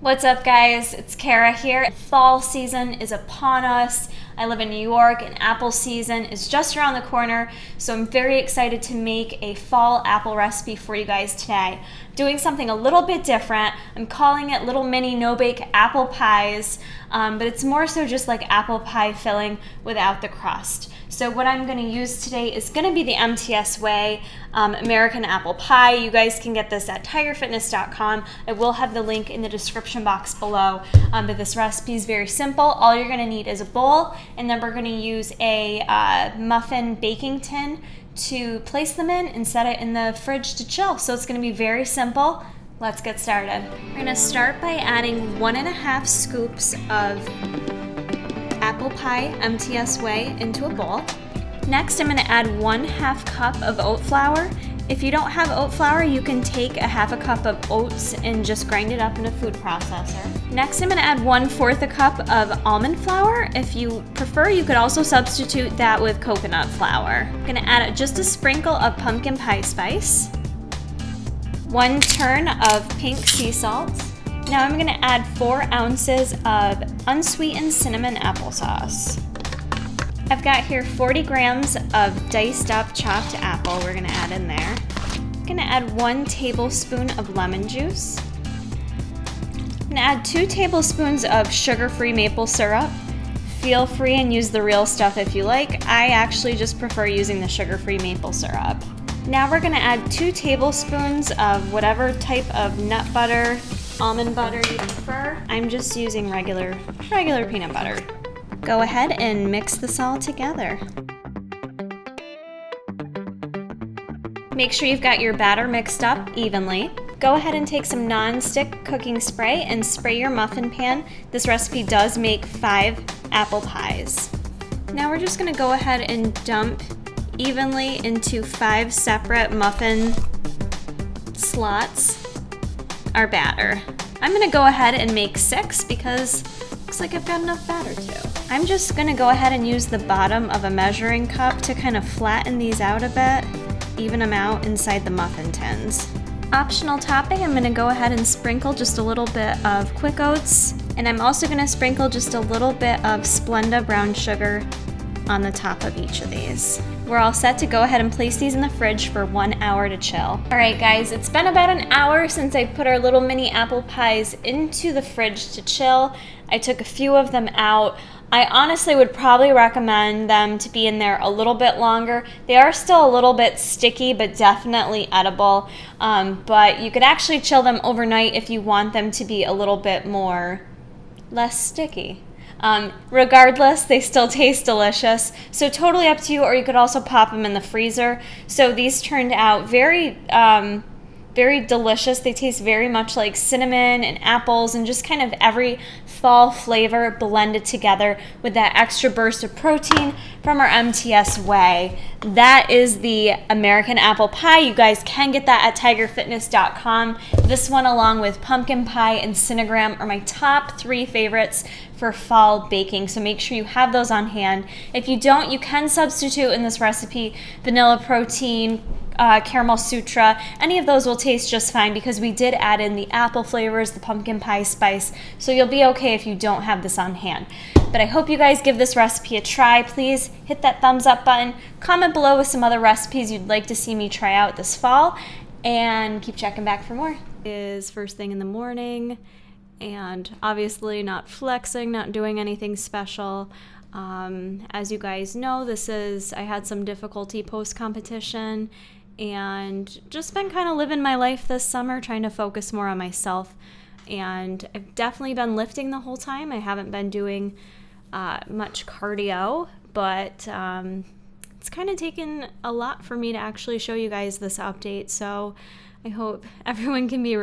What's up, guys? It's Kara here. Fall season is upon us. I live in New York and apple season is just around the corner, so I'm very excited to make a fall apple recipe for you guys today. Doing something a little bit different. I'm calling it little mini no-bake apple pies, but it's more so just like apple pie filling without the crust. So what I'm going to use today is going to be the MTS Way American apple pie. You guys can get this at TigerFitness.com. I will have the link in the description box below, but this recipe is very simple. All you're going to need is a bowl, and then we're going to use a muffin baking tin to place them in and set it in the fridge to chill. So it's going to be very simple. Let's get started. We're going to start by adding 1.5 scoops of apple pie MTS Way into a bowl. Next, I'm going to add 1/2 cup of oat flour. If you don't have oat flour, you can take 1/2 cup of oats and just grind it up in a food processor. Next, I'm going to add 1/4 cup of almond flour. If you prefer, you could also substitute that with coconut flour. I'm going to add just a sprinkle of pumpkin pie spice, 1 turn of pink sea salt. Now I'm going to add 4 ounces of unsweetened cinnamon applesauce. I've got here 40 grams of diced up chopped apple we're going to add in there. I'm going to add 1 tablespoon of lemon juice. I'm going to add 2 tablespoons of sugar-free maple syrup. Feel free and use the real stuff if you like. I actually just prefer using the sugar-free maple syrup. Now we're going to add 2 tablespoons of whatever type of nut butter, almond butter you prefer. I'm just using regular peanut butter. Go ahead and mix this all together. Make sure you've got your batter mixed up evenly. Go ahead and take some non-stick cooking spray and spray your muffin pan. This recipe does make 5 apple pies. Now we're just going to go ahead and dump evenly into 5 separate muffin slots our batter. I'm going to go ahead and make 6 because looks like I've got enough batter too. I'm just going to go ahead and use the bottom of a measuring cup to kind of flatten these out a bit, even them out inside the muffin tins. Optional topping, I'm going to go ahead and sprinkle just a little bit of quick oats, and I'm also going to sprinkle just a little bit of Splenda brown sugar on the top of each of these. We're all set to go ahead and place these in the fridge for 1 hour to chill. Alright guys, it's been about an hour since I put our little mini apple pies into the fridge to chill. I took a few of them out. I honestly would probably recommend them to be in there a little bit longer. They are still a little bit sticky, but definitely edible. But you could actually chill them overnight if you want them to be a little bit less sticky. Regardless, they still taste delicious. So totally up to you, or you could also pop them in the freezer. So these turned out very delicious. They taste very much like cinnamon and apples and just kind of every fall flavor blended together with that extra burst of protein from our MTS Way. That is the American apple pie. You guys can get that at TigerFitness.com. This one, along with pumpkin pie and cinnamon, are my top 3 favorites for fall baking, so make sure you have those on hand. If you don't, you can substitute in this recipe vanilla protein, caramel sutra. Any of those will taste just fine because we did add in the apple flavors, the pumpkin pie spice, so you'll be okay if you don't have this on hand. But I hope you guys give this recipe a try. Please hit that thumbs up button, comment below with some other recipes you'd like to see me try out this fall, and keep checking back for more. It is first thing in the morning, and obviously not flexing, not doing anything special. As you guys know, I had some difficulty post-competition and just been kind of living my life this summer, trying to focus more on myself. And I've definitely been lifting the whole time. I haven't been doing much cardio, but it's kind of taken a lot for me to actually show you guys this update. So I hope everyone can be